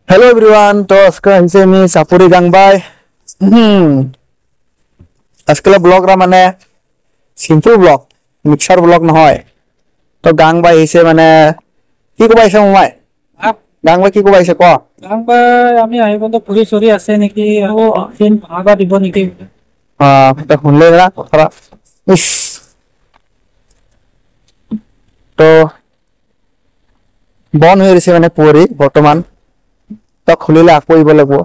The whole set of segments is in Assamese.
Hello everyone. तो आज मी चापुरी गांगबाय आजकल ब्लॉग रा माने सिंपल ब्लॉग मिक्सर ब्लॉग নহয় तो गांगबाय हिसे माने কি কবাইছে মমাই গাংবাই কি কবাইছে ক গাংবাই আমি আহিব তো পুৰি চৰি আছে নেকি ও দিন ভাগা দিব নেকি এটা শুনলে না কথা ইস তো বন হৈ আছে মানে পুৰি বৰ্তমান तो खुलिले आको इब लगबो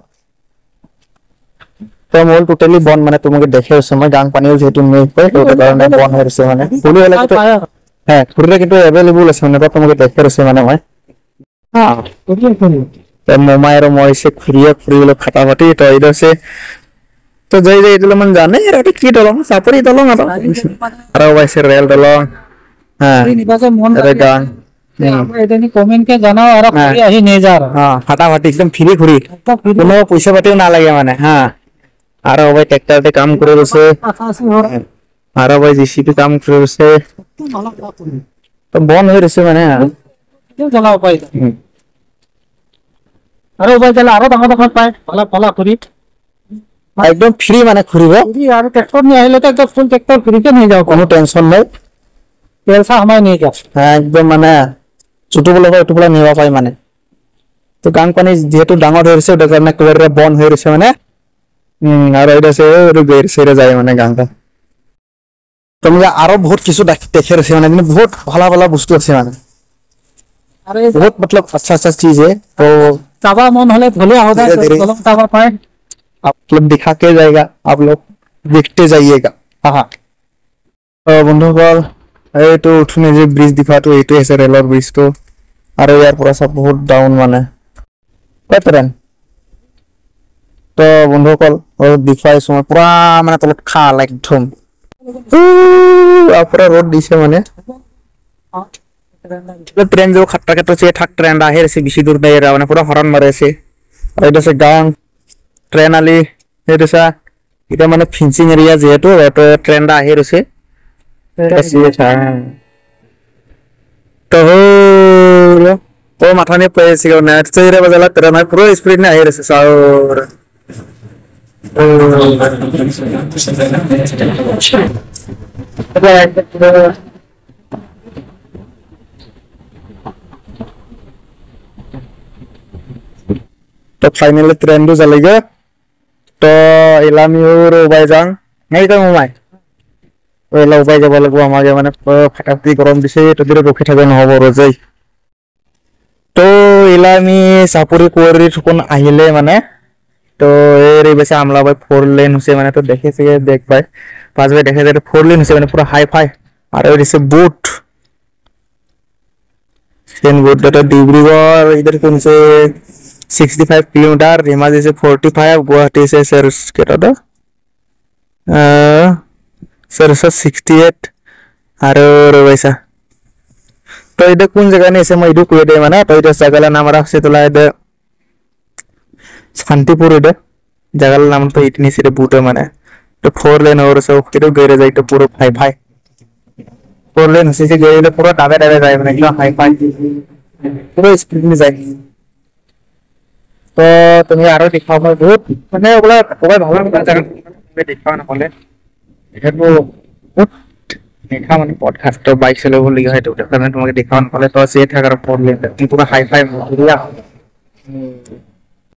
तो मोल टोटली बन माने तुमके देखे समय गांग पानी जेतु नै पे तो कारणे बन होइसे माने खुलि हले तो है खुरिले किंतु अवेलेबल আছে মানে तुमके देखे रसे माने মই हां तो मोमायर मोइसे खुरिले फटाफटी तो इदसे तो जय जय इदल मन जाने यार এটা কি দলং সাপরি দলং আর ওইসে রেল দলং हां নিবাসে মন রে গাং এটানি কমেন্ট কে জানাও আর খুরি আহি নে যা हां फटाफटी एकदम फ्री खुरी কোনো পয়সা পাতিও না লাগে মানে हां আর ওই ট্রাক্টরতে কাম করে রছে আর ওই জিসিপি কাম করে রছে তো বন হই রছে মানে কেউ জ্বালাও পাই আর ওই জ্বালা আর ডাঙর ডাঙর পায় ভালো ভালো খুরি একদম ফ্রি মানে খুরিবে আর ট্রাক্টর নিয়ে আইলে তো একদম ফুল ট্রাক্টর খুরিতে নিয়ে যাও কোনো টেনশন নাই পয়সা আমায় নিয়ে যাও একদম মানে ছোট বলে টুকরা নিবা পাই মানে তো গাং পানি যেহেতু ডাঙর হইছে ওটা কারণে কয়রে বন হই রছে মানে আর এটা সে গের সেরে যায় মানে গাংটা তোমরা আরো বহুত কিছু দেখে রছে মানে বহুত ভালো ভালো বস্তু আছে মানে अरे बहुत मतलब अच्छा चीज है तो चाबा मन हले भले होगा कलम चाबा पाए आप लोग दिखा के जाएगा आप लोग देखते जाइएगा हाँ तो बंधुगण এই তো উঠুনে যে ব্রিজ দিখাটো এইটো আছে ৰেলৰ ব্ৰিজটো আৰু ইয়াৰ পৰা সব বহুত ডাউন মানে কতরেন তো বন্ধুসকল ও দিখাই সময় পুরা মানে তলত খাল একদম পুরা রোড দিছে মানে ট্রেন जो खट्टा खट्टा से ठक ट्रेन आहे से बेसी दूर नहीं रहा মানে পুরা হরন মারে আছে আর এটা সে গাং ট্রেন আলি এটা সা এটা মানে ফিন্সিং এরিয়া যেহেতু এটা ট্রেন আহে রছে तो तो माथा ने पैसे को नेट से रे बजला तेरा ना पूरा स्पीड में आए रे साउर तो फाइनली ट्रेन तो चलेगा तो इलामियोर बाइजांग नहीं तो मुंबई ওলা উপায় যাব লাগব আমাকে মানে ফাটাফাটি গরম দিছে তো দিরে রখে থাকে নহব রজাই তো এলা আমি চাপুরি কোয়ারি কোন আহিলে মানে তো এর বেশি আমলা ভাই 4 লেন হইছে মানে তো দেখেছে দেখ ভাই পাঁচ ভাই দেখে যে 4 লেন হইছে মানে পুরো হাই ফাই আর ওই দিছে বুট সেন বুট এটা ডিব্রুগড় इधर কোন সে 65 কিলোমিটার রেমাজ আছে 45 গুয়াহাটি সে স্যার কেটা দা सर 68 और वैसा तो इधर कौन जगह नहीं से मैं इधर कोई दे माना तो इधर जगह नाम रहा से तो ला इधर शांतिपुर इधर जगह नाम तो इतनी सिरे बूटे माने तो 4 लेन और सो किधर गए जाए तो पूरा हाई फाई 4 लेन से गए तो पूरा दाबे दाबे जाए माने एकदम हाई फाई पूरा स्पीड में जाए तो तुम्हें आरो दिखाओ बहुत माने ओला ओला ভালো জগহ তুমি দেখাও না বলে এটো দেখা মানে পডকাস্ট বাইক চলাব লাগি হয় তো কারণে তোমাকে দেখাও না বলে তো সে থাকার পর পুরো হাই ফাই